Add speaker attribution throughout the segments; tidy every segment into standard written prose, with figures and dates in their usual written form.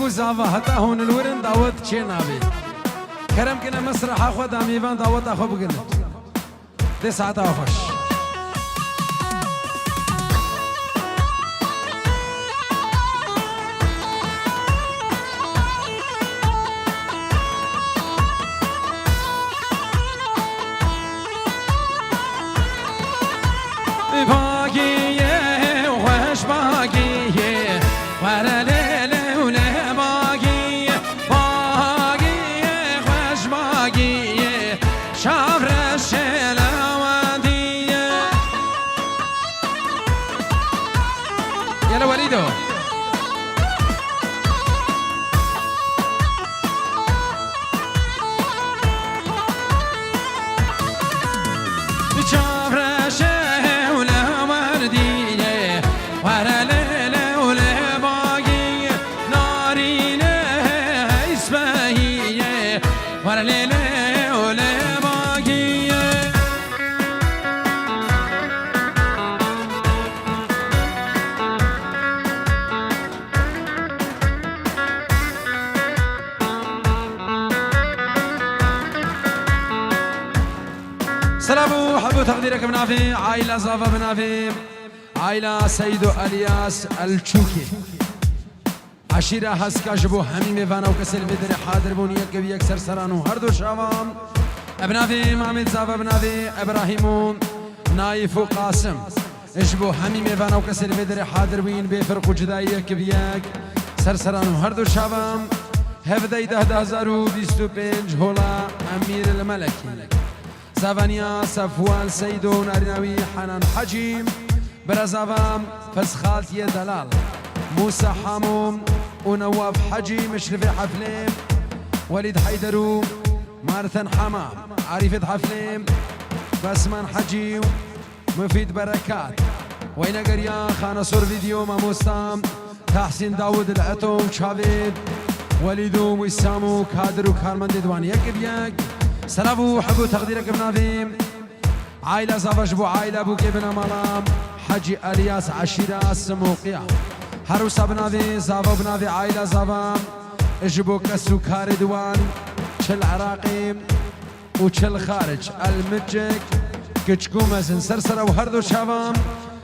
Speaker 1: بوكو زافا حتى هون الورن دعوت چه نابي كرم كنا مسرح اخو داميوان دعوت اخو بگنت دي ساعتا خوش باقية وخش باقية ورا ليلة ولا باقية باقية وخش باقية شافر الشيلة ودية يلا وليدو سلامو حبو تقديرك بنافي عائلة زافا بنافي عائلة سيدو الياس الچوكي عشيرة هسكا جبو همي ميوانا وكسل بدر حاضر بون يك بيك سرسرانو هردو شوام ابنافي محمد زافا بنافي ابراهيمو نايف وقاسم اجبو همي ميوانا وكسل بدر حاضر بين بفرق جداي يك بيك سرسرانو هردو شوام هفداي 10,025 هولا امير الملكي زافانيا صفوان سيدو نارناوي حنان حجيم برزافام فسخالتي دلال موسى حاموم ونواف حجي مشرف حفليم وليد حيدرو مارثن حمام عريفة حفليم بسمان حجي مفيد بركات وين قريا خانا صور فيديو ما مستام تحسين داود العتوم شافيد وليدو وسامو كادر وكارمن دوان يك بيك سلامو حبو تقديرك بنافي عائلة زافش بو عائلة بو كيبنا ملام حجي الياس عشيرة سموقيا هروسا بنافي زافا بنافي عائلة زافا اجبو كسو كاري دوان چل عراقي وچل خارج المجك كچكو مزن سرسرة وهردو شافام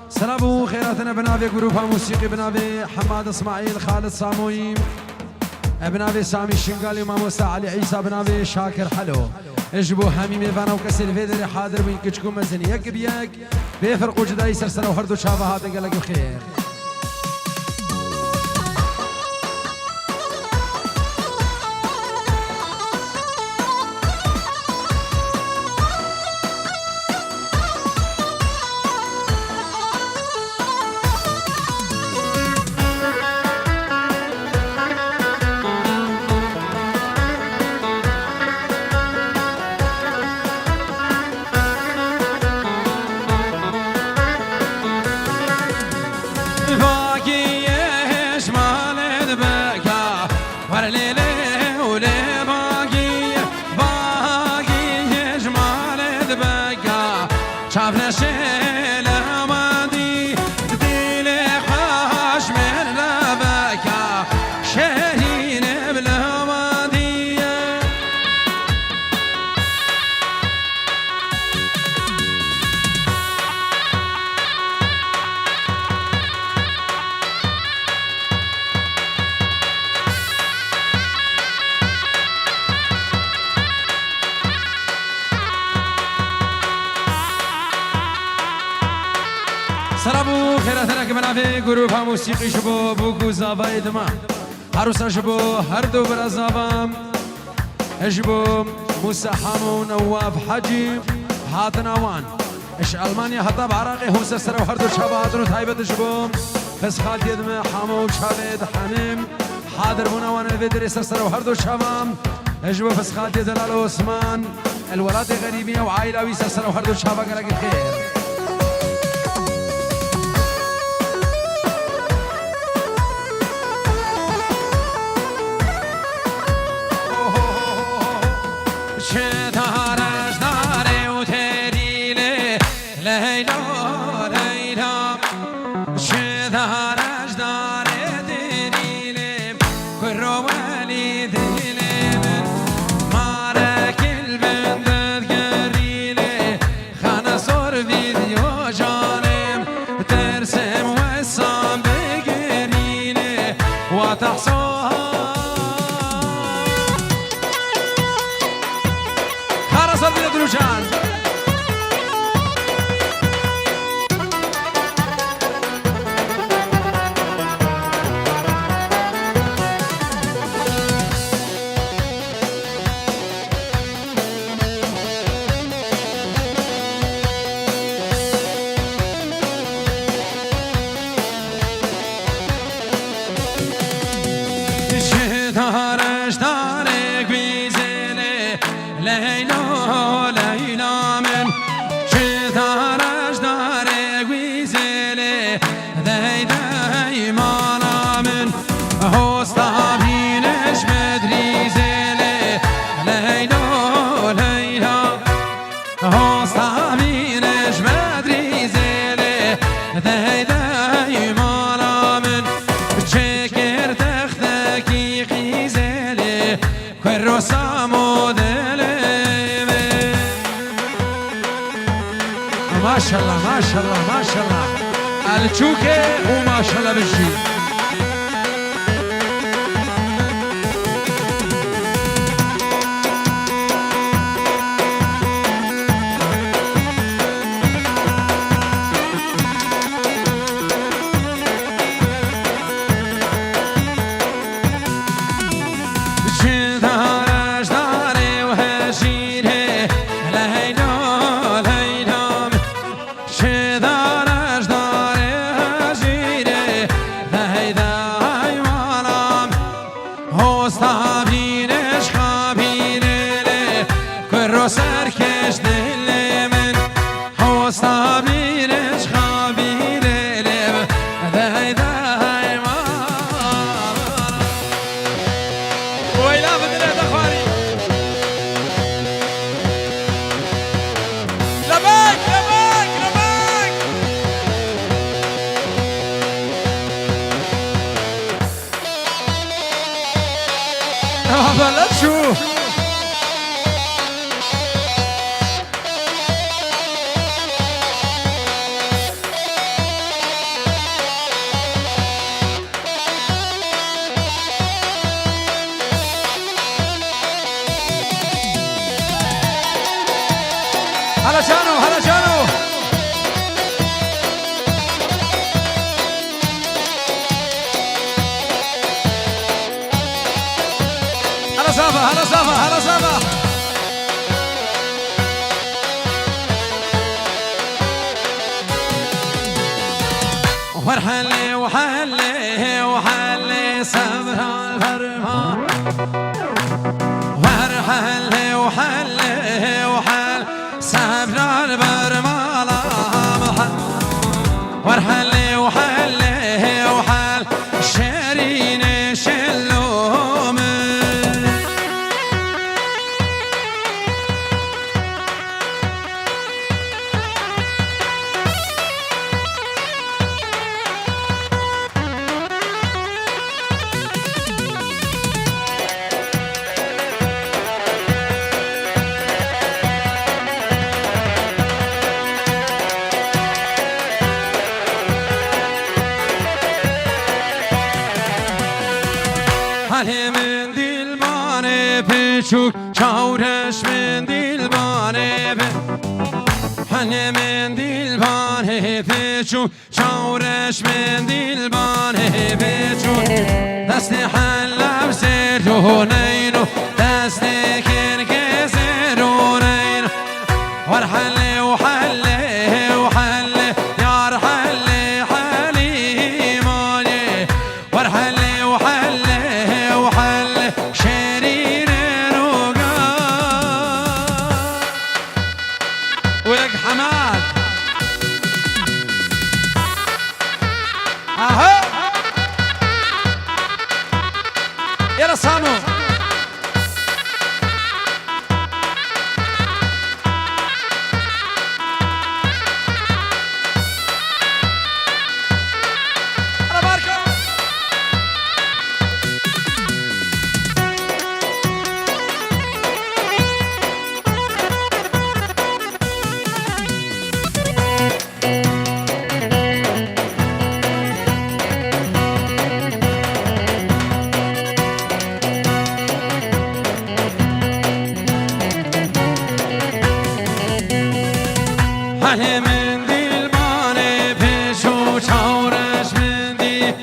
Speaker 1: سلامو خيراتنا بنافي جروبا موسيقي بنافي حماد اسماعيل خالد ساموي بنافي سامي الشنقالي وماموسا علي عيسى بنافي شاكر حلو اجبو همي ميفانا وكسل فيدري حاضر وين كچكو مزن يك بيك بيفرقو جداي سرسرة وهردو شافا هذا قالك بخير سلامو خيراتنا كمان في جروب موسيقي شبو بوكو زافا إدما عروسا شبو هردو برازافا اجبو موسى حامو نواف حجي هاتناوان اش ألمانيا هطاب عراقي هو سرسرة وهردو شاباتنو تايبت شبو فسخال يدما حامو شابت حنم حاضر بناوان الفيدري سرسرة وهردو شابام اجبو فسخال يدلال عثمان الولاد غريبية وعائلة سرسرة وهردو شابا قالك الخير
Speaker 2: Pero
Speaker 1: لیلا لیلا من شتارش داره گویزله دی دی مالا من هستا بینش مدریزله لیلا لیلا هستا بینش مدریزله دی دی مالا من چکر تختکی قیزله كروسامو دلي ما شاء الله ما شاء الله ما شاء الله التشوكي وما شاء الله بالجي سرکش دل من حوصا بینش خوابی دلم دای دای ما ویلا بدل دخواری لباک لباک لباک بلد شو هلا جانو هلا جانو هلا صافا هلا صافا هلا صافا وحلي وحلي وحلي صبر الفرمان وحلي وحلي وحل صبر البرمالا ورحلي وحلي وحل شيرين شلوم حالی من دل مانه پیچوک چاورش من دل مانه حالی من دل مانه پیچوک چاورش من دل مانه پیچوک دست حلب زرونینو دست کرگه زرونینو ورحلی وحلی وحلی یار حلی حلی مانه ورحلی وحلی شرير روقا ولك حماد اها يا رسامو حالی من دل مانه پیشو چاورش من دی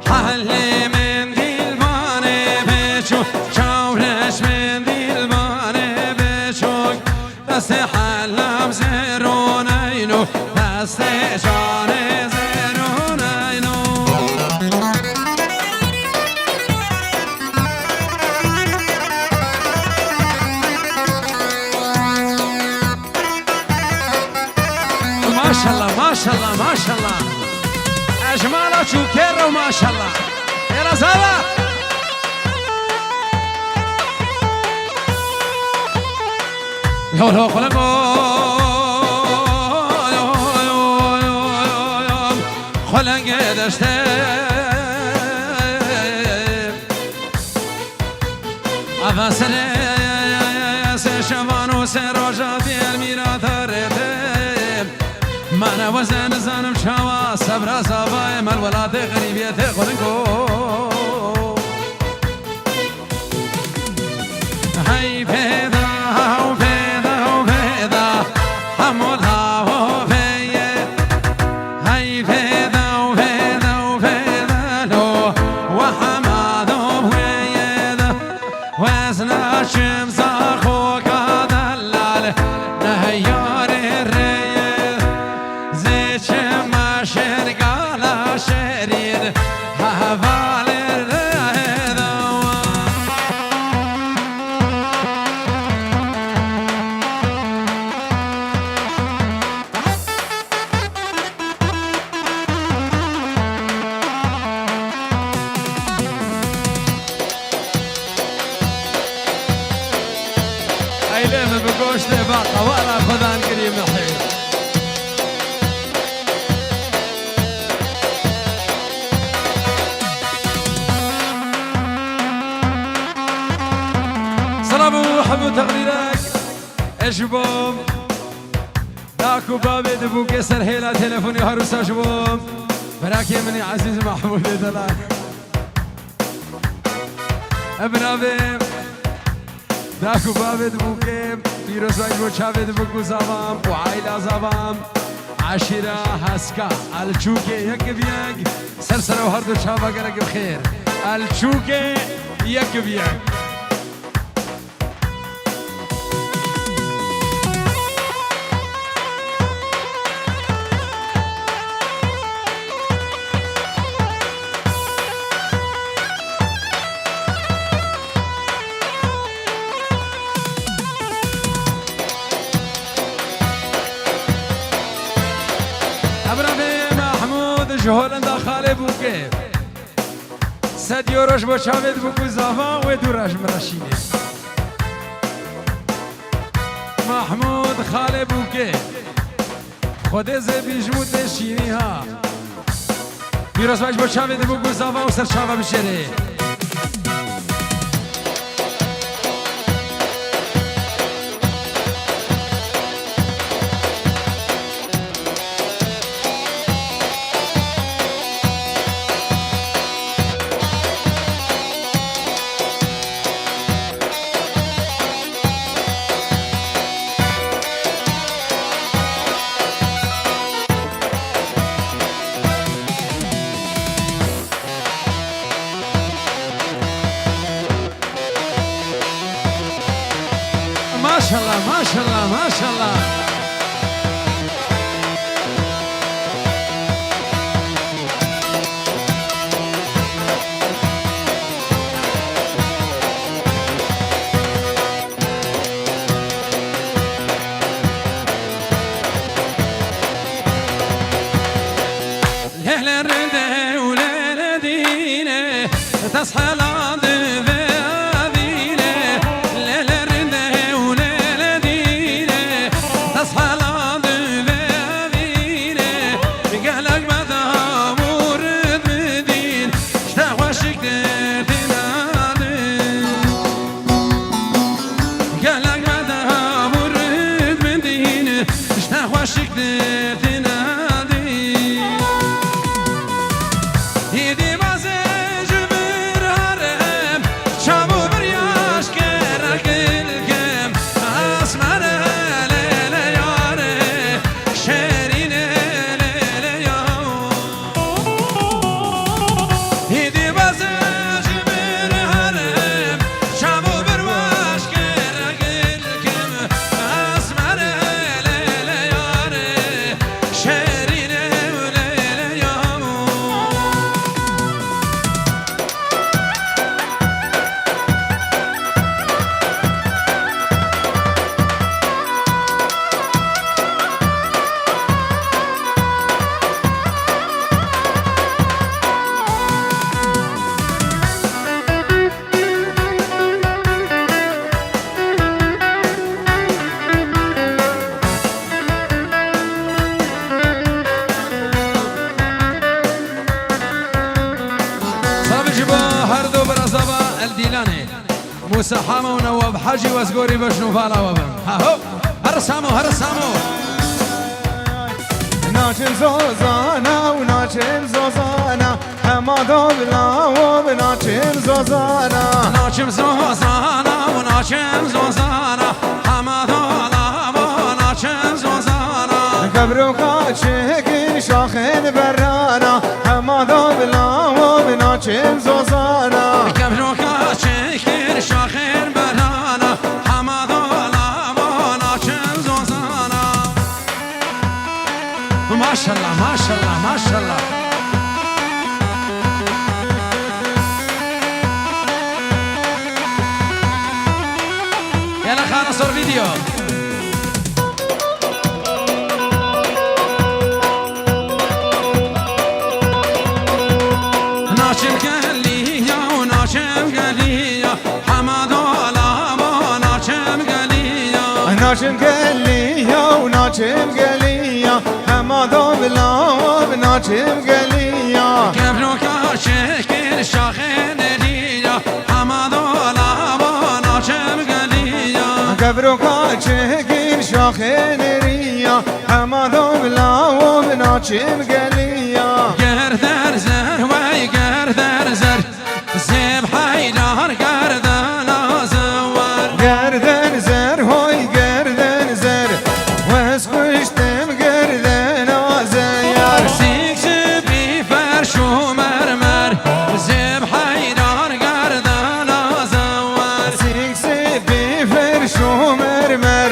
Speaker 1: حالی من دل مانه پیشو چاورش من دل مانه پیشو دست حلم زرونینو دست جان زرونینو شاء الله ما شاء الله اجمالا شو كيرو ما شاء الله يلا زابا يلا خلقو خلق دشته افسنه شوانو سروجا ديال ميرا ثرته من وزن زنم شوا صبر صباي من ولاد غريبيت خلقو هاي بيدا هاو بيدا هاو بيدا حمولها هو بيه هاي بيدا هاو بيدا هاو بيدا لو وحماد هو بيه وزنا شمس اخوك دلال نهيار الريه زي شما شرقالا شريد هفال الريه دوا ايلم بقوشت باقة ولا خذان كريم الحين سلام وحب تقديرك اشبوم داكو بابي دبو كسر هيلا تلفوني هروس اشبوم براكي مني عزيز محمود دلال ابن ابي داكو بابد بوكيم فيروز وايد بوشافد بوكو زبام وعائلة زبام عشيرة هسكا الچوكي يك بيك سرسر وهردو شافا قرق بخير الچوكي يك بيك هولندا خاله بوکه 100 یوروش با چاوید بوکو زاوا و دوراش مرشینه محمود خاله بوکه خود زبیجمود شیری ها بیروز باش با چاوید بوکو زاوا و سر چاوا بشره ما شاء الله ما شاء الله ما شاء الله ليلة الردة وليلة دينة تصحى سحامة ونواب حجي وزقوري بشنو فالا وبن هاهو هرسامو هرسامو
Speaker 2: ناچم زوزانا و ناچم زوزانا هما دوبلا و بناچم زوزانا
Speaker 1: ناچم زوزانا و ناچم زوزانا هما دوبلا و ناچم زوزانا
Speaker 2: قبرو کاچگین شاخن برانا هما دوبلا و بناچم زوزانا
Speaker 1: قبرو کاچگین شاخن برانا هما دوبلا و ناچم زوزانا ما شاء الله ما شاء الله ما شاء الله يلا خلينا نصور فيديو ناشم قليا وناشم قليا حماد ولا ناشم قليا
Speaker 2: ناچم قليا و ناچم قليا هما دوبلا و بناچم قليا
Speaker 1: قبرو كاشكين شاخين ليا حماد ولا ناشم قليا
Speaker 2: قبرو کاچگین شاخن ریا هما دوبلا و بناچم قليا
Speaker 1: قردر زر وي قردر زر زيب حيدر قردر زوار
Speaker 2: گردن زر های گردن زر واسکشتم گردن آزیار
Speaker 1: سيك سبي فرش ومرمر زيب حيدر قردر زوار
Speaker 2: سیکس بی فرش و مرمر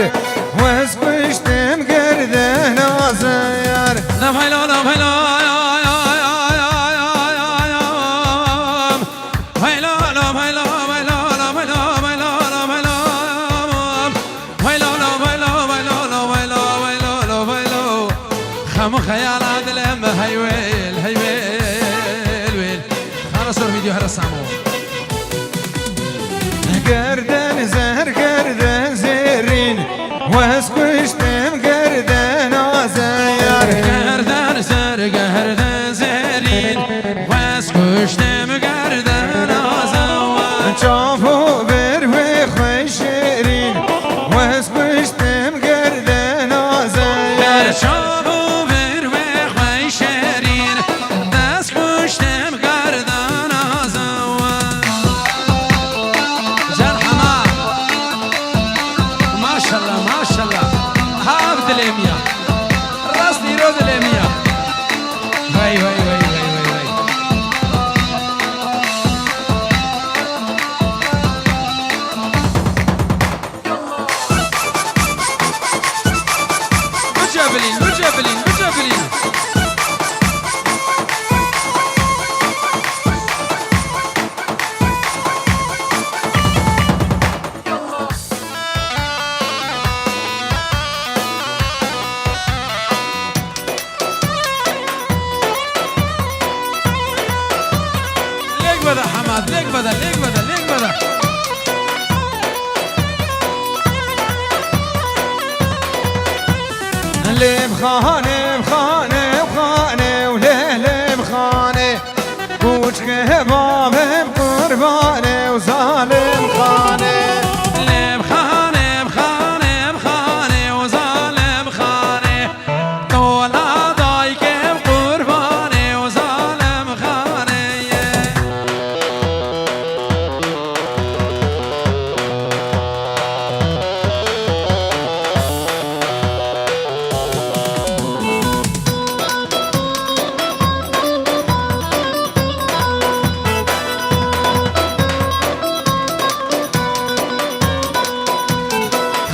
Speaker 2: واسکشتم گردن آزیار
Speaker 1: لا بهلا لا بهلا خم خيالات لما هيويل هيويل ويل خلاص صور فيديو هلا سامو
Speaker 2: گردن زر گردن زرین واسکشتم گردن آزیار
Speaker 1: قردن زر قردن زرين واسكشتم قردن زوار
Speaker 2: چاپو بر و خوشرین واسکشتم گردن آزیار
Speaker 1: شابو بر وخوي شرين دست كشتم قردن زوار جان حمام ما شاء الله ما شاء الله هابد الامية راس رود الامية وي وي وي وي وي وي مجابلين مجابلين مجابلين ليك بدا حماد ليك بدا ليك بدا ليك بدا
Speaker 2: لب خانه خانه خانه و لب خانه کوچ که بابم قربانه و ظالم خانه
Speaker 1: لب خانه بخانه بخانه وظالم خانه طولا ضايقم قربانه وظالم خانه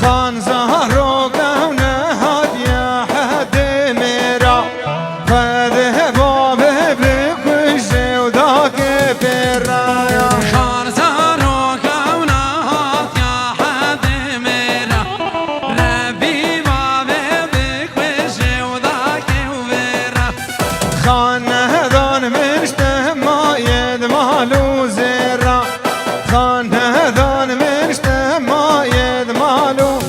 Speaker 2: خان زهرو قونه هدیه حد میرا فده بابه بکشه و داکه پیرایا
Speaker 1: خان زارو كونات يا حد ميرا ربي ما بك وجه وذاك وبيرا
Speaker 2: خان هدان منشته ماید مالو زیرا خان هدان منشته ماید مالو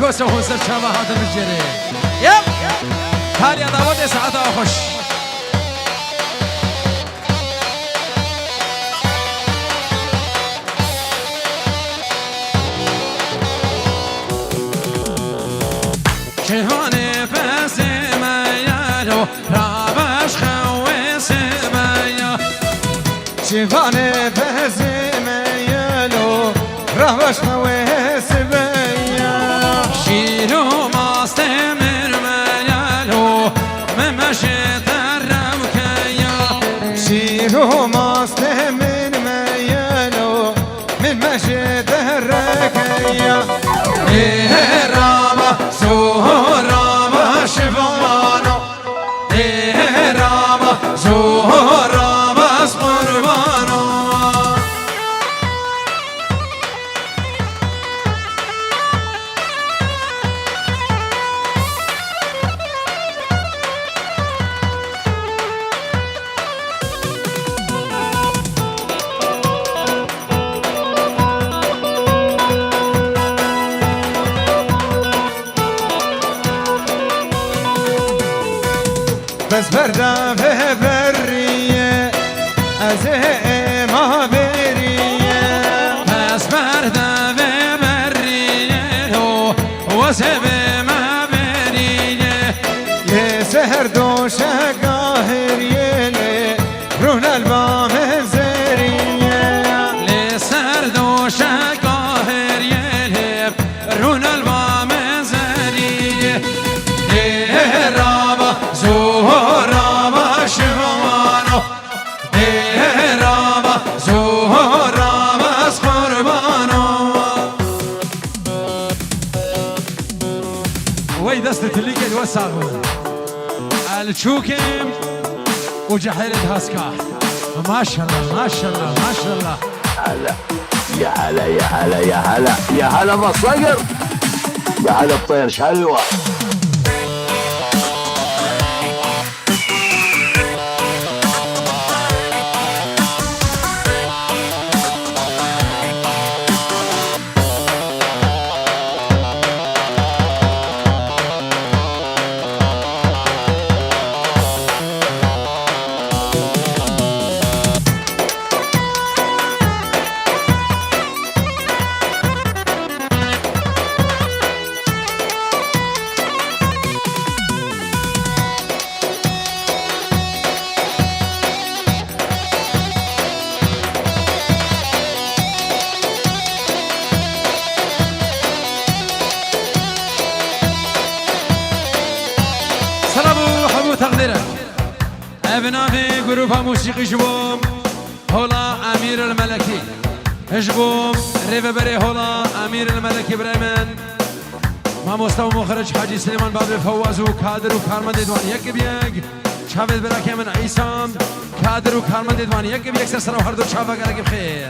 Speaker 1: كوسه وهنسر شابه هذا الجري يب هالي داود ساعتها خوش شهواني فاسمة يالو رابش خويس بيا
Speaker 2: شفاني بهزيمة يالو رهبش خويس بيا
Speaker 1: شيرو ماستمر ميالو ممشي درم كيا
Speaker 2: شيرو ماستمر ميالو من مشي دركيا
Speaker 1: إيه راما زهراما شفانو إيه راما زهراما قربانو
Speaker 2: بس بردا في برية أزهي ما برية
Speaker 1: بس بردا في برية وسبي ما برية
Speaker 2: يسهر دوشة قاهر يلي رونا البام الزرية
Speaker 1: لسر دوشة قاهر يلهب رونا البام زرية إيه رابا زهراما شفانو إيه رابا زهراما قربانو وي دستة اللي قد وسعوا الشوكم وجحيلة هاسكا ما شاء الله ما شاء الله ما شاء الله
Speaker 3: هلا يا هلا يا هلا يا هلا يا هلا بالصقر يا هلا بطير شلوى
Speaker 1: تقديرك ابنا في جروب موسيقي جبوم هولا امير الملكي جبوم ريفبري هولا امير الملكي بريمن ما مستوى مخرج حاجي سليمان بابي فواز وكادر وكارمن ديدوان يك بيك شافت براكي من عيسام كادر وكارمن ديدوان يك بيك سر وهردو شافا قالك بخير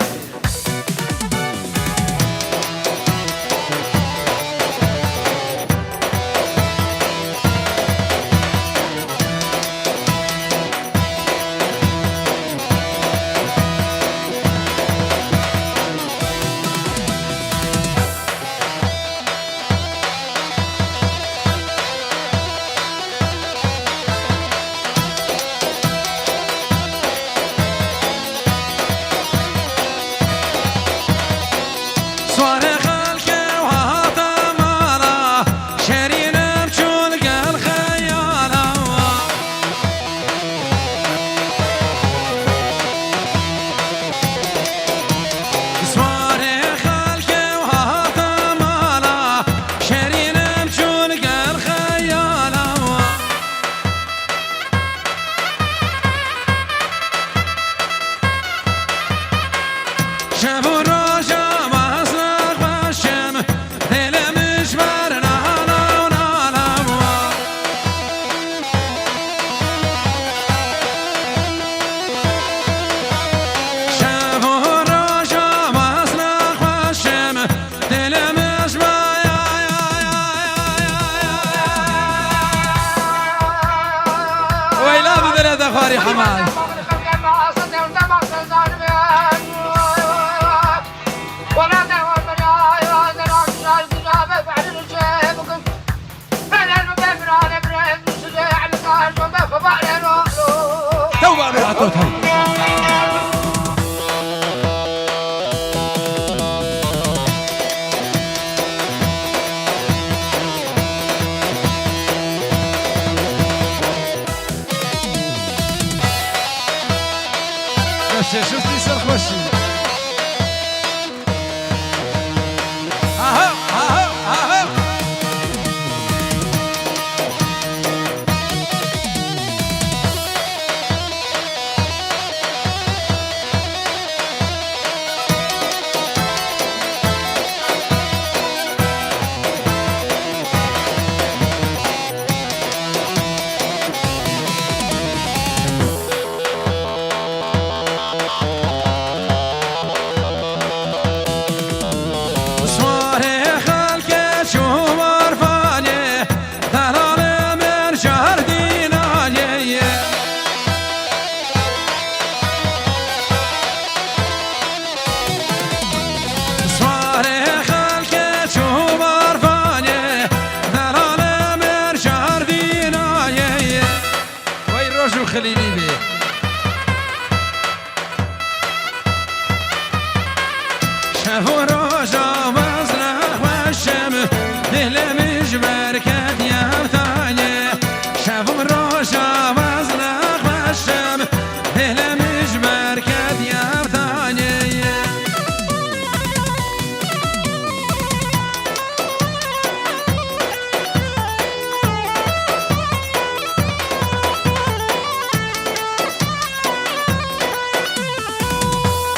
Speaker 1: حماد
Speaker 4: ولا
Speaker 1: قطوت هاي شفتي صار خوشي اها اها اها خليني بيه شافوا روجا وزرق والشم لهلمش بركات يا ثانية شافوا روجا وزرق والشم لهلمش بركات يا ثانية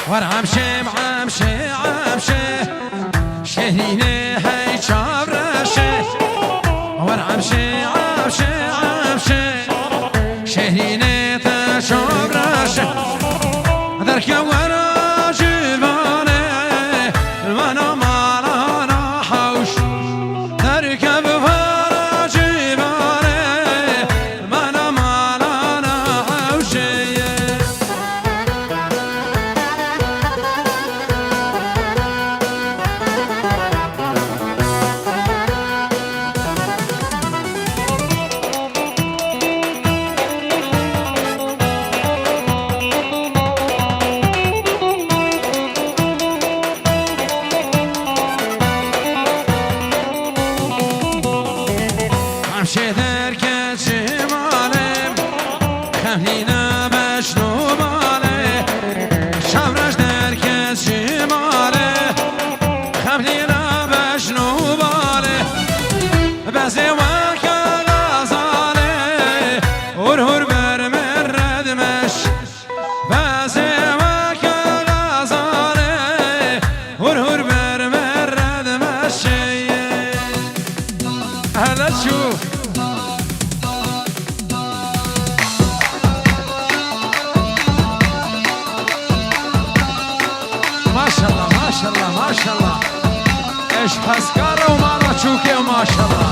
Speaker 1: ورعمشي معمشي عمشي شهيني هاي شابرشي ورعمشي عمشي عمشي شهيني تشابرشي درك ورا جباني المنا مالانا حوش دركب ورا جباني المنا مالانا حوشي عمشي دركت شمالي خلينا مشنو بالي شمرش دركت شمالي خلينا مشنو بالي بزي وكا غزالي ورهور برمر ردمش بزي وكا غزالي ورهور برمر ردمش هلا تشوف ما شاء الله ما شاء الله ما شاء الله ايش حسكاره وما تشوكي وما شاء الله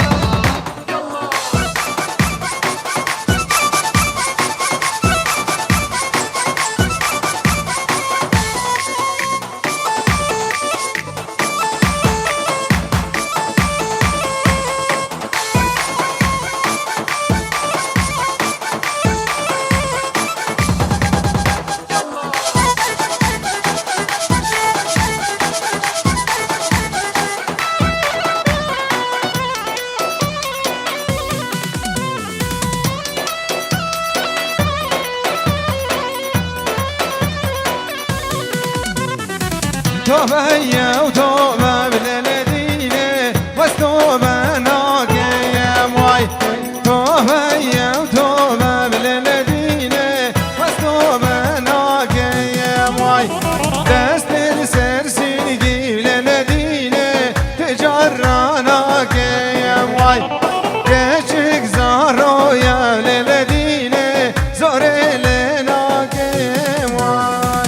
Speaker 2: توبة يا وتوبة بالذين واستوبة ناقي يا موي توبة يا وتوبة بالذين واستوبة ناقي يا موي دست السرسين جيب للذين تجرى ناقي يا موي كشك زارو يا للذين زوري لناقي يا موي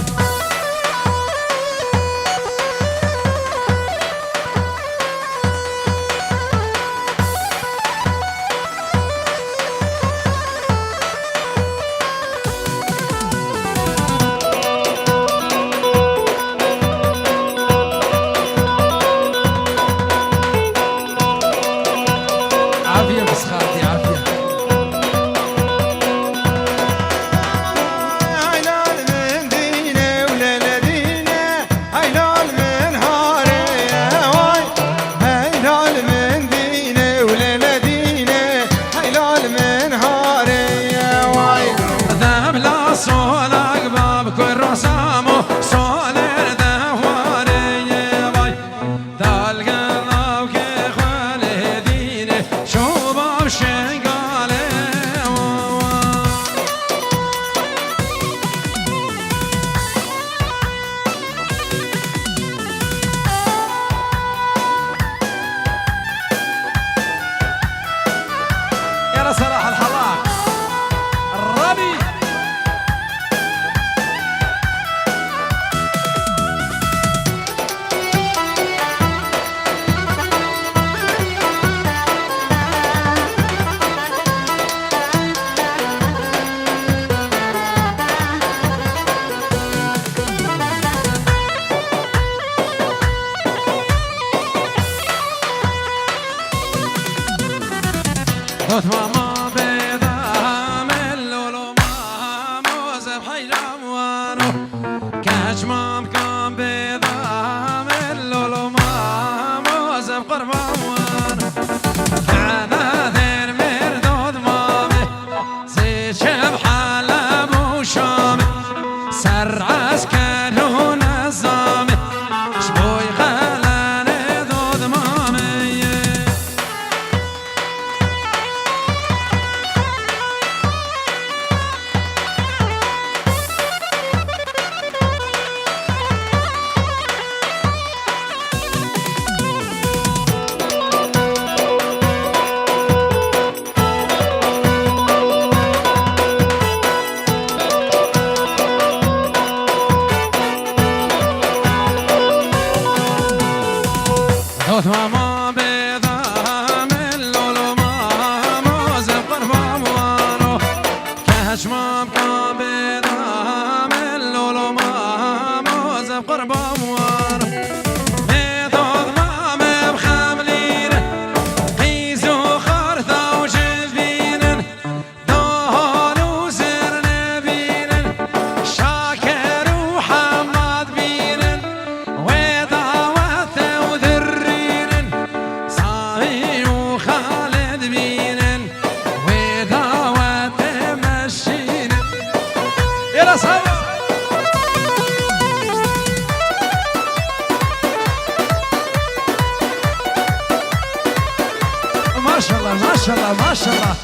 Speaker 1: ما شاء الله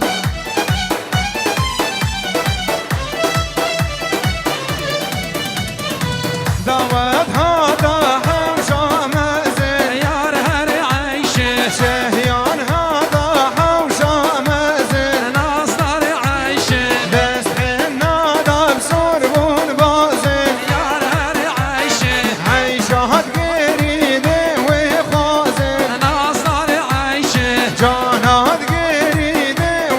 Speaker 2: دعوت هذا حوشة مازن
Speaker 1: يا رهر عايشه
Speaker 2: شهيان هذا حوشة مازن
Speaker 1: ناصر عايشه
Speaker 2: بس حنا بسور بازن
Speaker 1: يا رهر عايشه
Speaker 2: عيشة قريدة وخازن
Speaker 1: ناصر عايشه
Speaker 2: جانات قريدة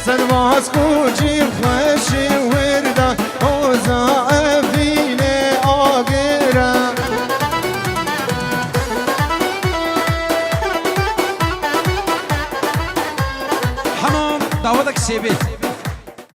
Speaker 2: حسن ماسكو جيب خوشي ورده اوزا افيني آقره
Speaker 1: حمام دعوتك سيبت